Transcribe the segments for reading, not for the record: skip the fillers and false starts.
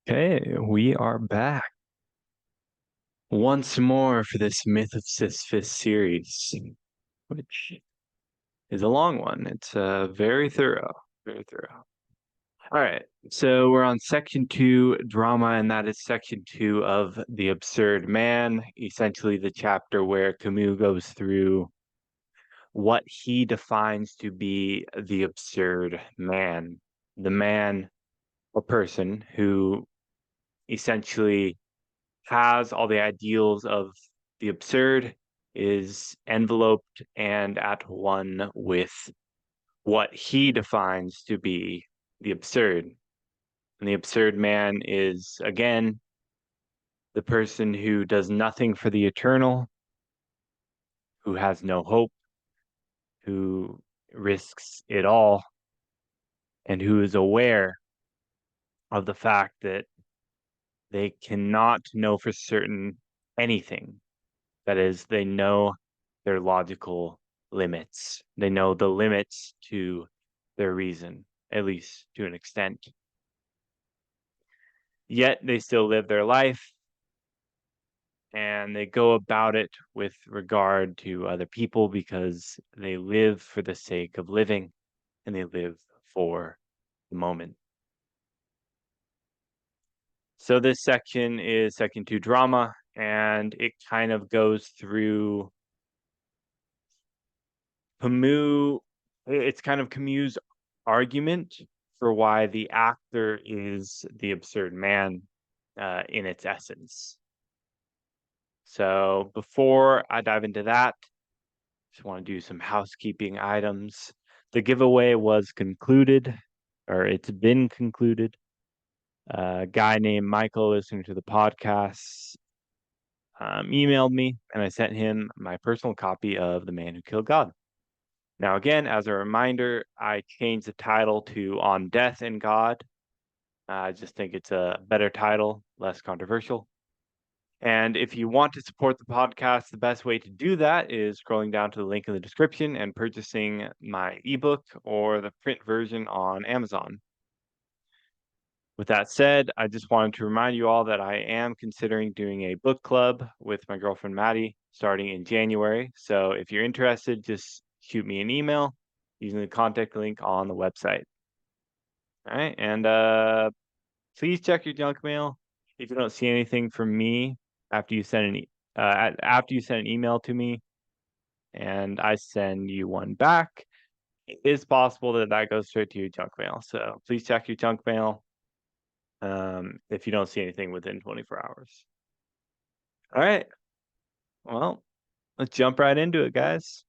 Okay, we are back once more for this Myth of Sisyphus series, which is a long one. It's very thorough, very thorough. All right, so we're on section two, drama, and that is section two of The Absurd Man, essentially the chapter where Camus goes through what he defines to be the absurd man. The man, a person who essentially has all the ideals of the absurd, is enveloped and at one with what he defines to be the absurd. And the absurd man is, again, the person who does nothing for the eternal, who has no hope, who risks it all, and who is aware of the fact that they cannot know for certain anything. That is, they know their logical limits. They know the limits to their reason, at least to an extent. Yet they still live their life and they go about it with regard to other people because they live for the sake of living and they live for the moment. So this section is section two, drama, and it kind of goes through Camus. It's kind of Camus' argument for why the actor is the absurd man in its essence. So before I dive into that, just want to do some housekeeping items. The giveaway was concluded, or it's been concluded. A guy named Michael, listening to the podcast, emailed me, and I sent him my personal copy of The Man Who Killed God. Now, again, as a reminder, I changed the title to On Death and God. I just think it's a better title, less controversial. And if you want to support the podcast, the best way to do that is scrolling down to the link in the description and purchasing my ebook or the print version on Amazon. With that said, I just wanted to remind you all that I am considering doing a book club with my girlfriend Maddie starting in January. So if you're interested, just shoot me an email using the contact link on the website. All right, and please check your junk mail if you don't see anything from me after you send an email to me, and I send you one back. It is possible that that goes straight to your junk mail. So please check your junk mail if you don't see anything within 24 hours. All right. Well, let's jump right into it, guys.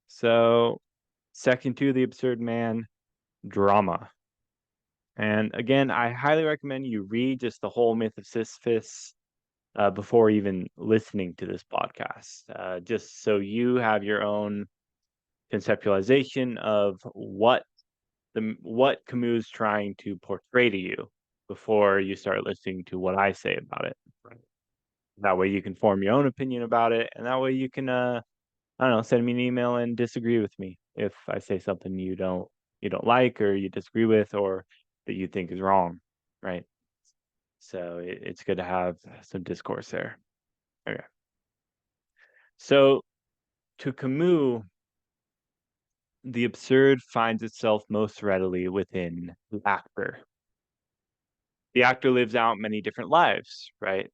So, section two, The Absurd Man, drama. And again, I highly recommend you read just the whole Myth of Sisyphus before even listening to this podcast, just so you have your own conceptualization of what Camus is trying to portray to you before you start listening to what I say about it. Right. That way you can form your own opinion about it, and that way you can I don't know, send me an email and disagree with me if I say something you don't like or you disagree with or that you think is wrong, right? So it's good to have some discourse there. Okay. So to Camus, the absurd finds itself most readily within the actor. The actor lives out many different lives, right?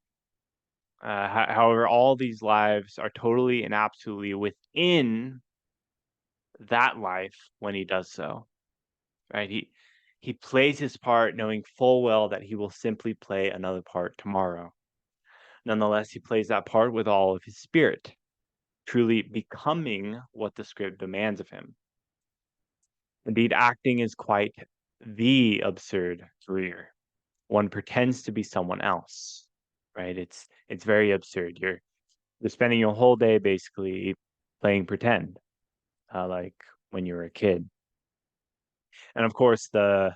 However, all these lives are totally and absolutely within that life when he does so, right? He plays his part knowing full well that he will simply play another part tomorrow. Nonetheless, he plays that part with all of his spirit, truly becoming what the script demands of him. Indeed, acting is quite the absurd career. One pretends to be someone else, right? It's very absurd. You're spending your whole day basically playing pretend, like when you were a kid. And of course, the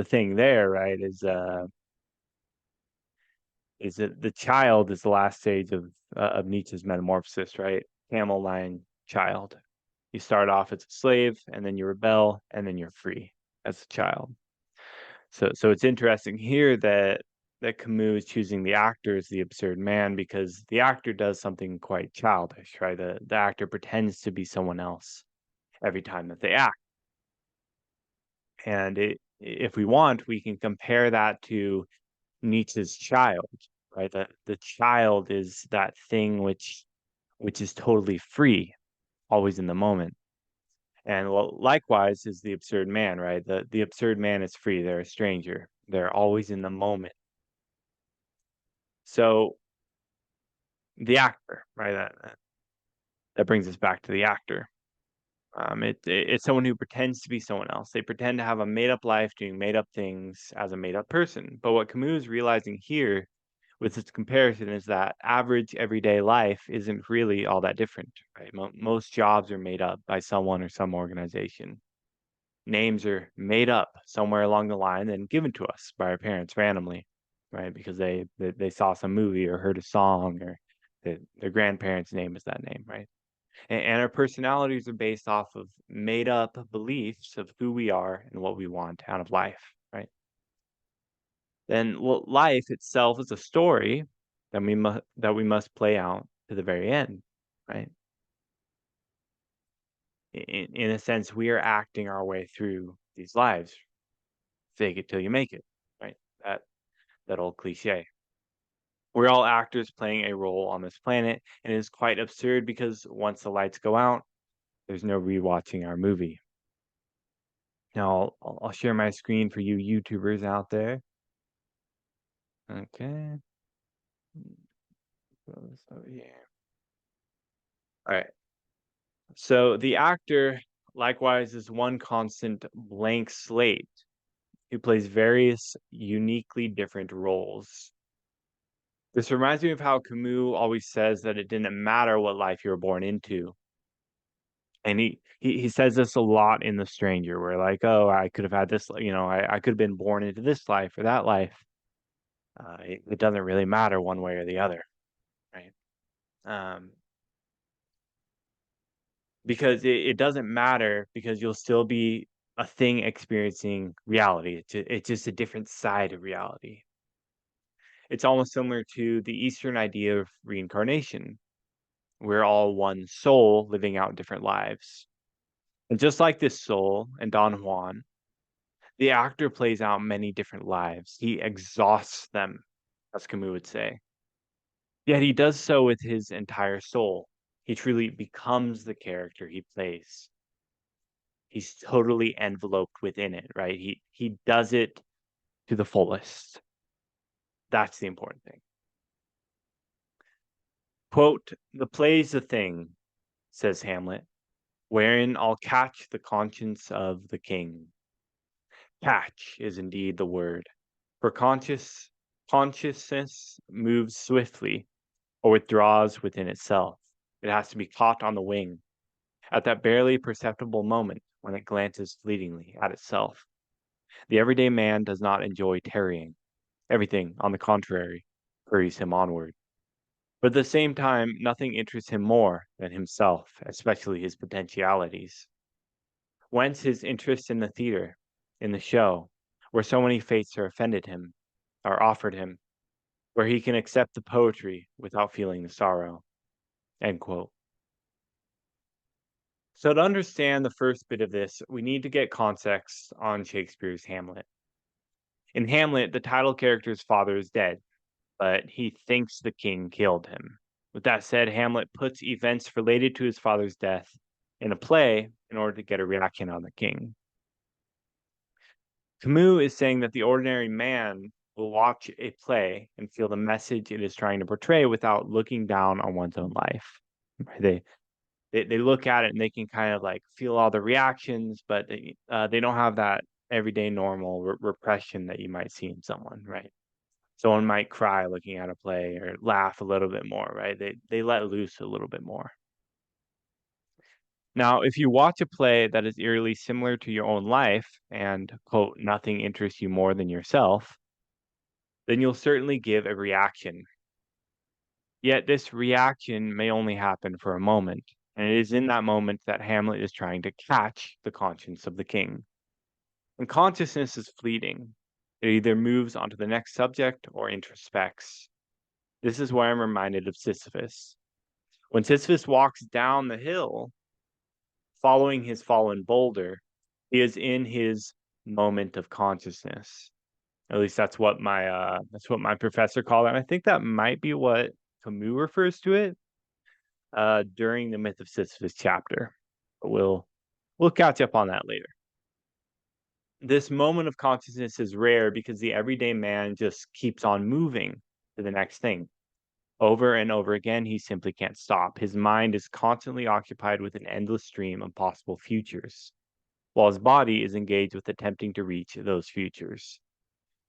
thing there, right, is that the child is the last stage of Nietzsche's metamorphosis, right? Camel lion child. You start off as a slave, and then you rebel, and then you're free as a child. So it's interesting here that Camus is choosing the actor as the absurd man because the actor does something quite childish, right? The actor pretends to be someone else every time that they act. And if we want, we can compare that to Nietzsche's child, right? The child is that thing which is totally free, always in the moment. And well, likewise is the absurd man, right? The absurd man is free. They're a stranger. They're always in the moment. So the actor, right? That brings us back to the actor. It's someone who pretends to be someone else. They pretend to have a made up life, doing made up things as a made up person. But what Camus is realizing here with this comparison is that average everyday life isn't really all that different, right? Most jobs are made up by someone or some organization. Names are made up somewhere along the line and given to us by our parents randomly, right? Because they saw some movie or heard a song or their grandparents' name is that name, right? And our personalities are based off of made up beliefs of who we are and what we want out of life, right? Then well, life itself is a story that we must play out to the very end, right? In a sense, we are acting our way through these lives. Fake it till you make it, right? That that old cliche. We're all actors playing a role on this planet, and it is quite absurd because once the lights go out, there's no rewatching our movie. Now, I'll share my screen for you YouTubers out there. Okay. Throw this over here. All right. So the actor, likewise, is one constant blank slate who plays various uniquely different roles. This reminds me of how Camus always says that it didn't matter what life you were born into. And he says this a lot in The Stranger, where like, oh, I could have had this, I could have been born into this life or that life. It doesn't really matter one way or the other, right? Um, because it doesn't matter because you'll still be a thing experiencing reality. It's just a different side of reality. It's almost similar to the Eastern idea of reincarnation. We're all one soul living out different lives. And just like this soul and Don Juan, the actor plays out many different lives. He exhausts them, as Camus would say. Yet he does so with his entire soul. He truly becomes the character he plays. He's totally enveloped within it, right? He does it to the fullest. That's the important thing. Quote, "The play's the thing," says Hamlet, "wherein I'll catch the conscience of the king." Catch is indeed the word, for consciousness moves swiftly or withdraws within itself. It has to be caught on the wing, at that barely perceptible moment when it glances fleetingly at itself. The everyday man does not enjoy tarrying. Everything, on the contrary, hurries him onward. But at the same time, nothing interests him more than himself, especially his potentialities. Whence his interest in the theater, in the show, where so many fates are offended him, are offered him, where he can accept the poetry without feeling the sorrow. End quote. So to understand the first bit of this, we need to get context on Shakespeare's Hamlet. In Hamlet, the title character's father is dead, but he thinks the king killed him. With that said, Hamlet puts events related to his father's death in a play in order to get a reaction on the king. Camus is saying that the ordinary man will watch a play and feel the message it is trying to portray without looking down on one's own life. They look at it and they can kind of like feel all the reactions, but they don't have that everyday normal repression that you might see in someone, right? Someone might cry looking at a play or laugh a little bit more, right? They let loose a little bit more. Now, if you watch a play that is eerily similar to your own life and, quote, nothing interests you more than yourself, then you'll certainly give a reaction. Yet this reaction may only happen for a moment, and it is in that moment that Hamlet is trying to catch the conscience of the king. And consciousness is fleeting. It either moves on to the next subject or introspects. This is where I'm reminded of Sisyphus. When Sisyphus walks down the hill, following his fallen boulder, he is in his moment of consciousness. At least that's what my professor called it. And I think that might be what Camus refers to it during the Myth of Sisyphus chapter. But we'll catch up on that later. This moment of consciousness is rare because the everyday man just keeps on moving to the next thing. Over and over again, he simply can't stop. His mind is constantly occupied with an endless stream of possible futures, while his body is engaged with attempting to reach those futures.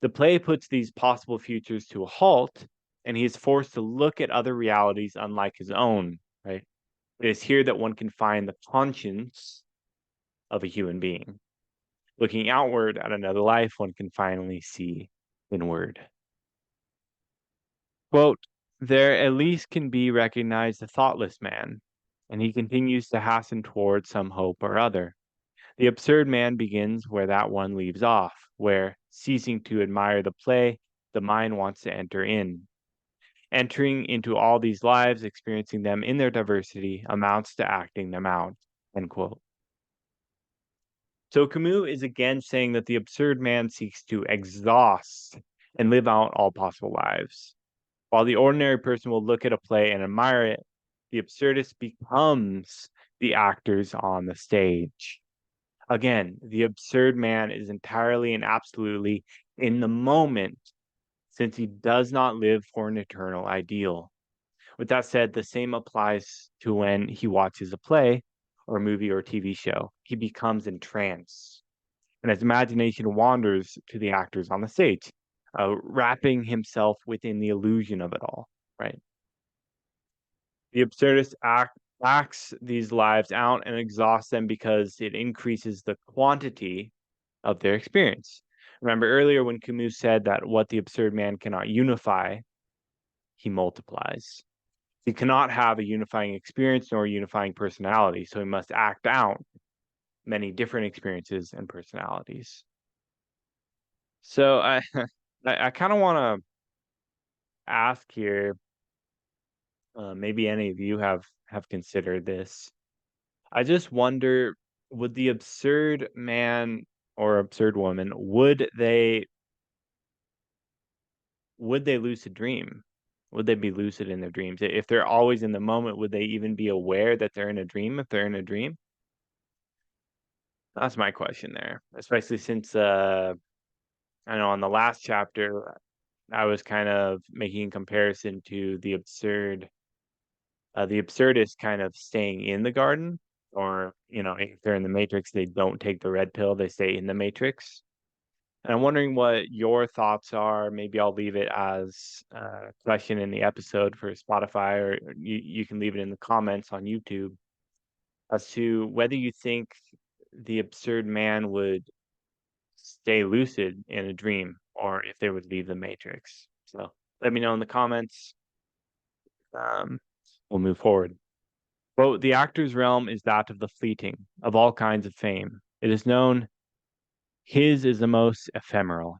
The play puts these possible futures to a halt, and he is forced to look at other realities unlike his own, right? It is here that one can find the conscience of a human being. Looking outward at another life, one can finally see inward. Quote, there at least can be recognized a thoughtless man, and he continues to hasten toward some hope or other. The absurd man begins where that one leaves off, where, ceasing to admire the play, the mind wants to enter in. Entering into all these lives, experiencing them in their diversity, amounts to acting them out. End quote. So Camus is again saying that the absurd man seeks to exhaust and live out all possible lives. While the ordinary person will look at a play and admire it, the absurdist becomes the actors on the stage. Again, the absurd man is entirely and absolutely in the moment, since he does not live for an eternal ideal. With that said, the same applies to when he watches a play or a movie or TV show. He becomes entranced, and his imagination wanders to the actors on the stage, wrapping himself within the illusion of it all, right? The absurdist acts these lives out and exhausts them because it increases the quantity of their experience. Remember earlier when Camus said that what the absurd man cannot unify, he multiplies. He cannot have a unifying experience nor a unifying personality, so he must act out many different experiences and personalities. So I kind of want to ask here, maybe any of you have considered this. I just wonder, would the absurd man or absurd woman, would they lucid dream? Would they be lucid in their dreams? If they're always in the moment, would they even be aware that they're in a dream if they're in a dream? That's my question there, especially since I know on the last chapter I was kind of making a comparison to the absurdist kind of staying in the garden, or if they're in the matrix, they don't take the red pill, they stay in the matrix. And I'm wondering what your thoughts are. Maybe I'll leave it as a question in the episode for Spotify, or you can leave it in the comments on YouTube as to whether you think the absurd man would stay lucid in a dream or if they would leave the matrix. So let me know in the comments. We'll move forward. Quote, the actor's realm is that of the fleeting, of all kinds of fame. It is known his is the most ephemeral.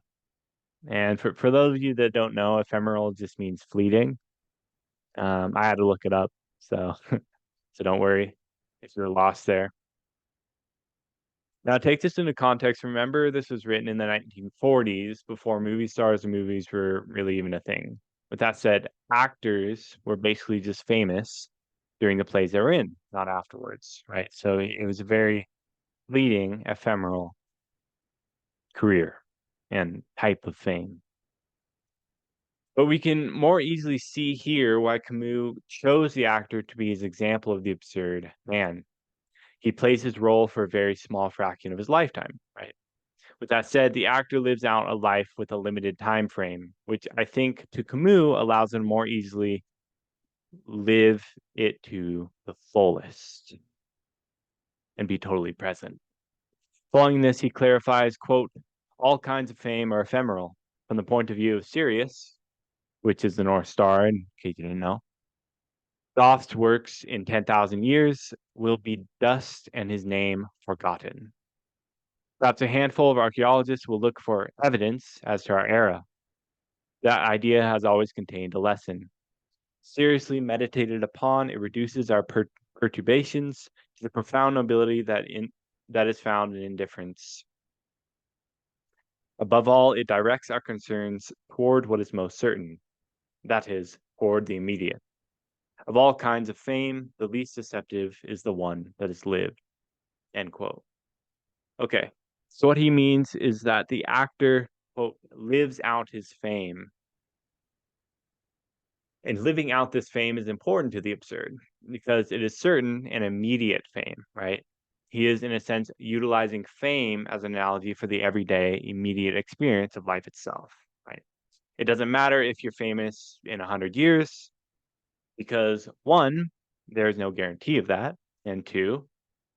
And for those of you that don't know, ephemeral just means fleeting. I had to look it up, so so don't worry if you're lost there. Now, take this into context. Remember, this was written in the 1940s before movie stars and movies were really even a thing. With that said, actors were basically just famous during the plays they were in, not afterwards, right? So it was a very fleeting, ephemeral career and type of fame. But we can more easily see here why Camus chose the actor to be his example of the absurd man. He plays his role for a very small fraction of his lifetime, right? With that said, the actor lives out a life with a limited time frame, which I think to Camus allows him more easily live it to the fullest and be totally present. Following this, he clarifies, quote, all kinds of fame are ephemeral. From the point of view of Sirius, which is the North Star, in case you didn't know, Goth's works in 10,000 years will be dust and his name forgotten. Perhaps a handful of archaeologists will look for evidence as to our era. That idea has always contained a lesson. Seriously meditated upon, it reduces our perturbations to the profound nobility that is found in indifference. Above all, it directs our concerns toward what is most certain, that is, toward the immediate. Of all kinds of fame, the least deceptive is the one that is lived. End quote. Okay, so what he means is that the actor, quote, lives out his fame. And living out this fame is important to the absurd because it is certain and immediate fame, right? He is, in a sense, utilizing fame as an analogy for the everyday, immediate experience of life itself, right? It doesn't matter if you're famous in 100 years because, one, there's no guarantee of that. And two,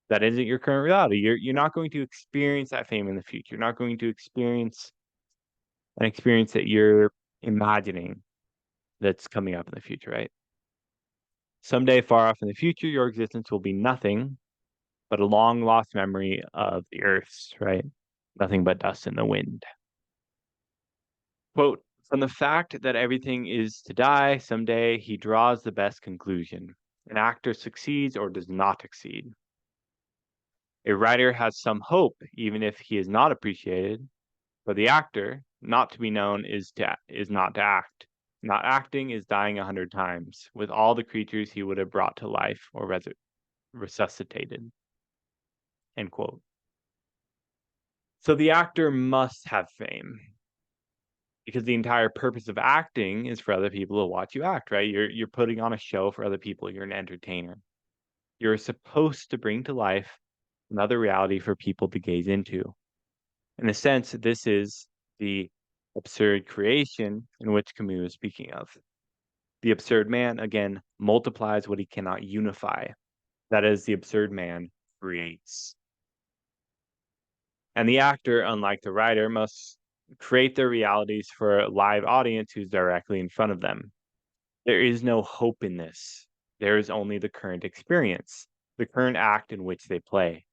that isn't your current reality. You're not going to experience that fame in the future. You're not going to experience an experience that you're imagining that's coming up in the future, right? Someday far off in the future, your existence will be nothing but a long lost memory of the Earth's, right? Nothing but dust in the wind. Quote, from the fact that everything is to die, someday he draws the best conclusion. An actor succeeds or does not succeed. A writer has some hope, even if he is not appreciated. For the actor, not to be known is not to act. Not acting is dying 100 times, with all the creatures he would have brought to life or resuscitated. End quote. So the actor must have fame because the entire purpose of acting is for other people to watch you act, right? You're putting on a show for other people. You're an entertainer. You're supposed to bring to life another reality for people to gaze into. In a sense, this is the absurd creation in which Camus is speaking of. The absurd man, again, multiplies what he cannot unify. That is, the absurd man creates. And the actor, unlike the writer, must create their realities for a live audience who's directly in front of them. There is no hope in this. There is only the current experience, the current act in which they play.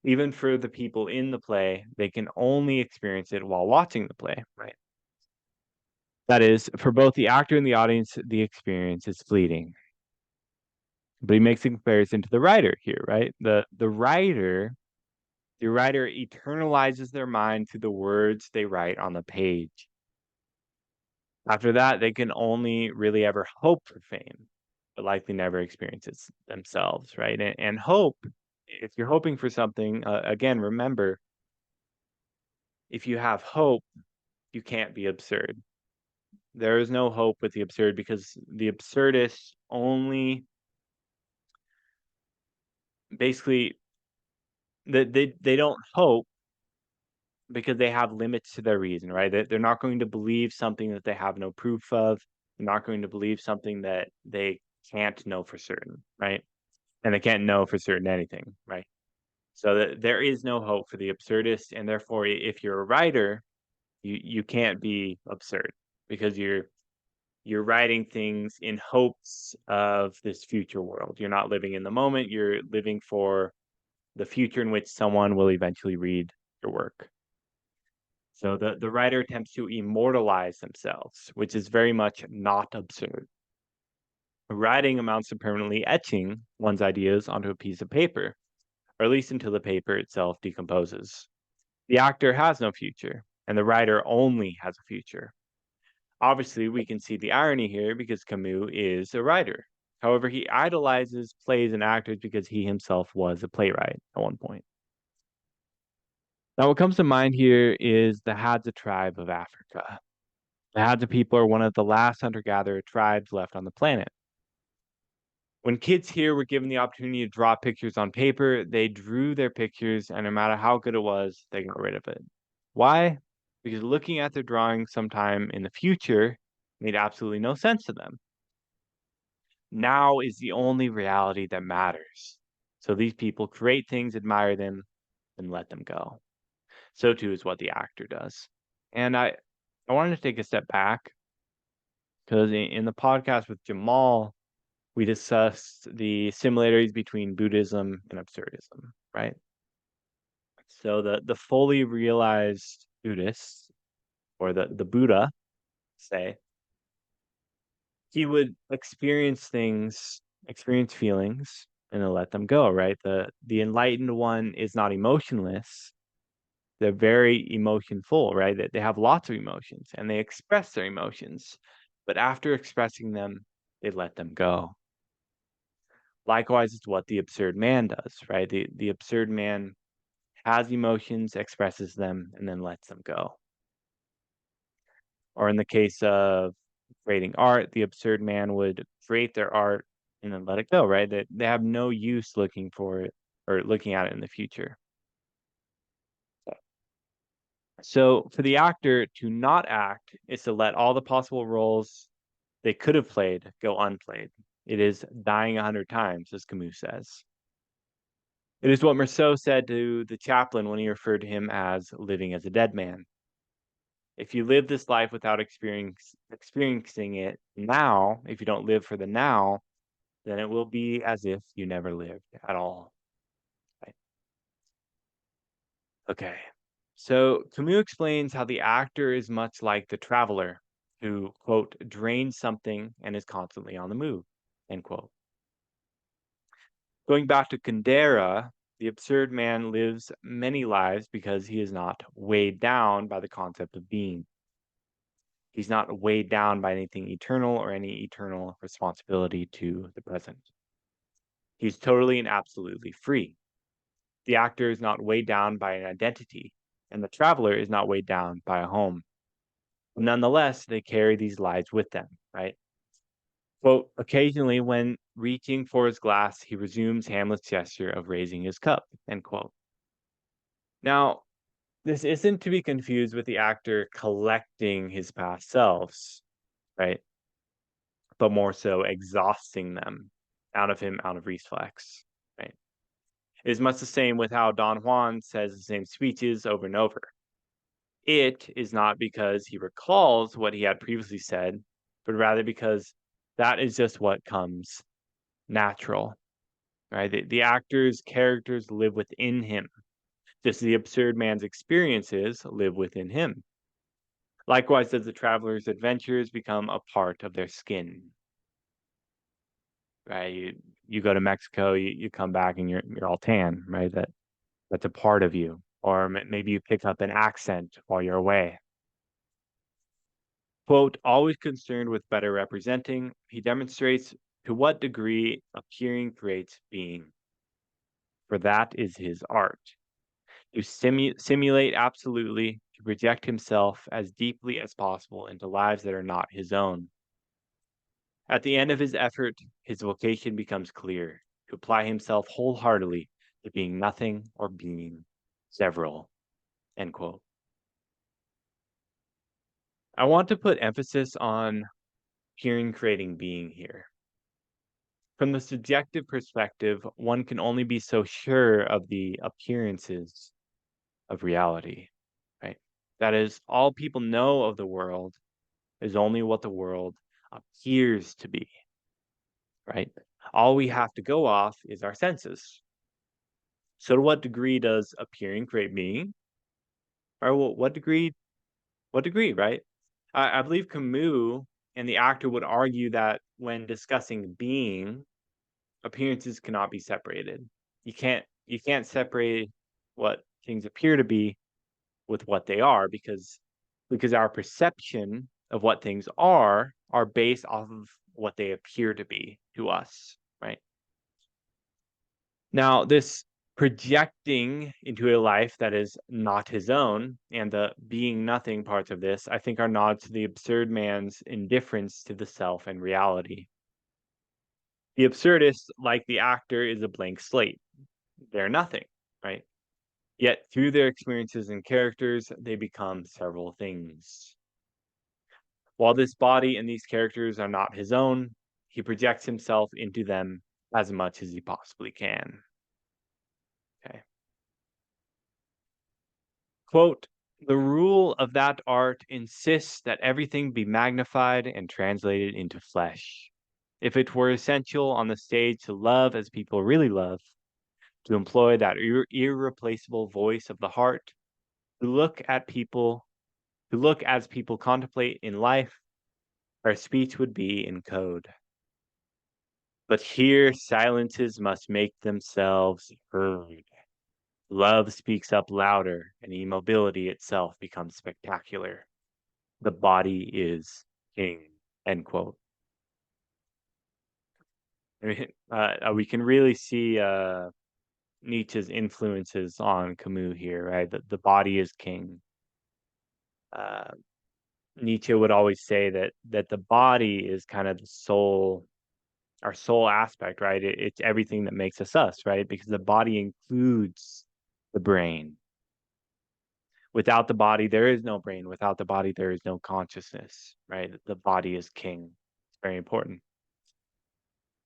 Even for the people in the play, they can only experience it while watching the play, right? That is, for both the actor and the audience, the experience is fleeting. But he makes a comparison to the writer here, right? The writer eternalizes their mind through the words they write on the page. After that, they can only really ever hope for fame, but likely never experience it themselves, right? And hope, if you're hoping for something, again, remember, if you have hope, you can't be absurd. There is no hope with the absurd because the absurdists only basically they don't hope because they have limits to their reason, right? They're not going to believe something that they have no proof of. They're not going to believe something that they can't know for certain, right? And they can't know for certain anything, right? So that there is no hope for the absurdist, and therefore, if you're a writer, you can't be absurd because you're writing things in hopes of this future world. You're not living in the moment. You're living for the future in which someone will eventually read your work. So the writer attempts to immortalize themselves, which is very much not absurd. Writing amounts to permanently etching one's ideas onto a piece of paper, or at least until the paper itself decomposes. The actor has no future, and the writer only has a future. Obviously, we can see the irony here because Camus is a writer. However, he idolizes plays and actors because he himself was a playwright at one point. Now, what comes to mind here is the Hadza tribe of Africa. The Hadza people are one of the last hunter-gatherer tribes left on the planet. When kids here were given the opportunity to draw pictures on paper, they drew their pictures, and no matter how good it was, they got rid of it. Why? Because looking at their drawing sometime in the future made absolutely no sense to them. Now is the only reality that matters. So these people create things, admire them, and let them go. So too is what the actor does. And I wanted to take a step back because in the podcast with Jamal, we discussed the similarities between Buddhism and absurdism, right? So the fully realized Buddhist, or the Buddha, say, he would experience feelings, and then let them go, right? The enlightened one is not emotionless. They're very emotionful, right? They have lots of emotions and they express their emotions, but after expressing them, they let them go. Likewise, it's what the absurd man does, right? The absurd man has emotions, expresses them, and then lets them go. Or in the case of creating art, the absurd man would create their art and then let it go, right? They have no use looking for it or looking at it in the future. So for the actor to not act is to let all the possible roles they could have played go unplayed. It is dying 100 times, as Camus says. It is what Rousseau said to the chaplain when he referred to him as living as a dead man. If you live this life without experiencing it now, if you don't live for the now, then it will be as if you never lived at all. Right? Okay. So Camus explains how the actor is much like the traveler who, quote, drains something and is constantly on the move, end quote. Going back to Kundera, the absurd man lives many lives because he is not weighed down by the concept of being. He's not weighed down by anything eternal or any eternal responsibility to the present. He's totally and absolutely free. The actor is not weighed down by an identity, and the traveler is not weighed down by a home. Nonetheless, they carry these lives with them, right? Quote, occasionally when reaching for his glass, he resumes Hamlet's gesture of raising his cup, end quote. Now, this isn't to be confused with the actor collecting his past selves, right? But more so exhausting them out of him out of reflex, right? It is much the same with how Don Juan says the same speeches over and over. It is not because he recalls what he had previously said, but rather because that is just what comes natural, right? The actor's characters live within him, just as the absurd man's experiences live within him. Likewise, does the traveler's adventures become a part of their skin, right? You go to Mexico, you come back and you're all tan, right? That's a part of you. Or maybe you pick up an accent while you're away. Quote, always concerned with better representing, he demonstrates to what degree appearing creates being. For that is his art. To simulate absolutely, to project himself as deeply as possible into lives that are not his own. At the end of his effort, his vocation becomes clear, to apply himself wholeheartedly to being nothing or being several, end quote. I want to put emphasis on appearing creating being here. From the subjective perspective, one can only be so sure of the appearances of reality, right? That is, all people know of the world is only what the world appears to be, right? All we have to go off is our senses. So to what degree does appearing create being? Or what degree, right? I believe Camus and the actor would argue that when discussing being, appearances cannot be separated. You can't separate what things appear to be with what they are because our perception of what things are based off of what they appear to be to us, right? Now, this projecting into a life that is not his own and the being nothing parts of this, I think are nods to the absurd man's indifference to the self and reality. The absurdist, like the actor, is a blank slate. They're nothing, right? Yet through their experiences and characters, they become several things. While this body and these characters are not his own, he projects himself into them as much as he possibly can. Okay. Quote, the rule of that art insists that everything be magnified and translated into flesh. If it were essential on the stage to love as people really love, to employ that irreplaceable voice of the heart, to look at people, to look as people contemplate in life, our speech would be in code. But here silences must make themselves heard. Love speaks up louder, and immobility itself becomes spectacular. The body is king. End quote. I mean, we can really see Nietzsche's influences on Camus here, right? The body is king. Uh, Nietzsche would always say that the body is kind of the soul, our soul aspect, right? It's everything that makes us, right? Because the body includes the brain. Without the body, there is no brain. Without the body, there is no consciousness, right? The body is king. It's very important.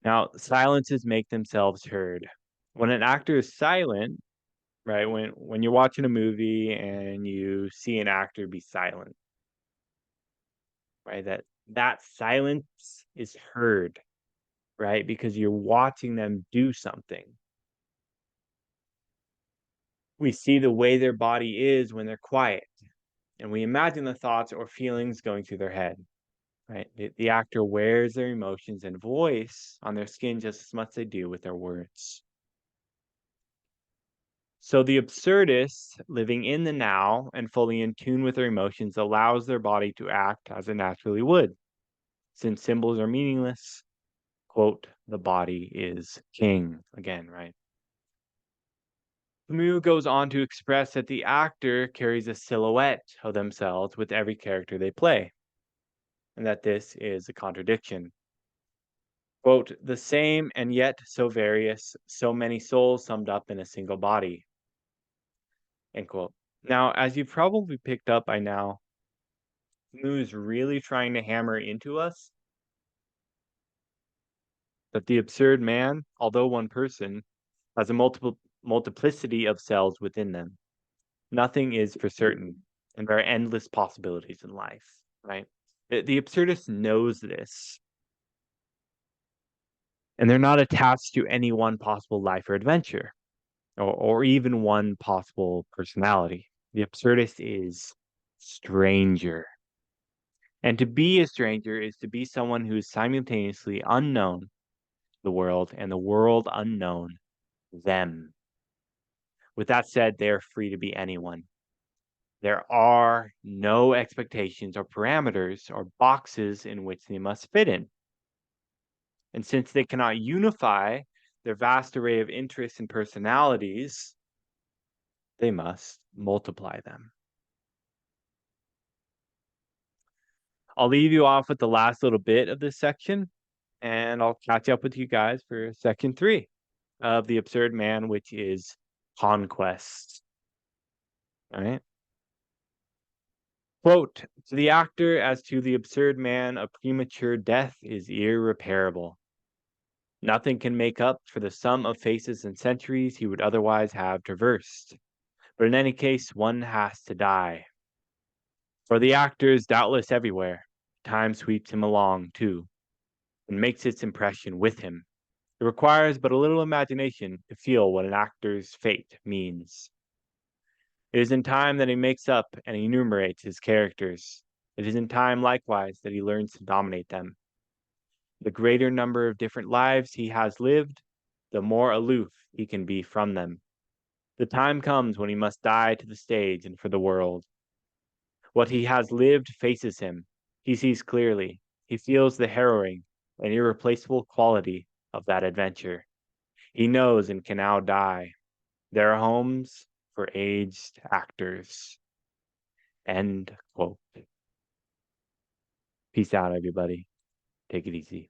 Now, silences make themselves heard. When an actor is silent, right? When you're watching a movie and you see an actor be silent, right? That silence is heard, right? Because you're watching them do something. We see the way their body is when they're quiet, and we imagine the thoughts or feelings going through their head, right? The actor wears their emotions and voice on their skin just as much as they do with their words. So the absurdist, living in the now and fully in tune with their emotions, allows their body to act as it naturally would. Since symbols are meaningless, quote, the body is king. Again, right? Camus goes on to express that the actor carries a silhouette of themselves with every character they play, and that this is a contradiction. Quote, the same and yet so various, so many souls summed up in a single body. End quote. Now, as you've probably picked up by now, Camus is really trying to hammer into us that the absurd man, although one person, has a multiplicity of selves within them. Nothing is for certain, and there are endless possibilities in life, right? The absurdist knows this, and they're not attached to any one possible life or adventure, or even one possible personality. The absurdist is stranger. And to be a stranger is to be someone who is simultaneously unknown to the world and the world unknown them. With that said, they are free to be anyone. There are no expectations or parameters or boxes in which they must fit in. And since they cannot unify their vast array of interests and personalities, they must multiply them. I'll leave you off with the last little bit of this section, and I'll catch up with you guys for section 3 of The Absurd Man, which is conquest. All right. Quote, to the actor as to the absurd man, a premature death is irreparable. Nothing can make up for the sum of faces and centuries he would otherwise have traversed. But in any case, one has to die. For the actor is doubtless everywhere. Time sweeps him along, too, and makes its impression with him. It requires but a little imagination to feel what an actor's fate means. It is in time that he makes up and enumerates his characters. It is in time, likewise, that he learns to dominate them. The greater number of different lives he has lived, the more aloof he can be from them. The time comes when he must die to the stage and for the world. What he has lived faces him. He sees clearly. He feels the harrowing and irreplaceable quality of that adventure. He knows and can now die. There are homes for aged actors. End quote. Peace out, everybody. Take it easy.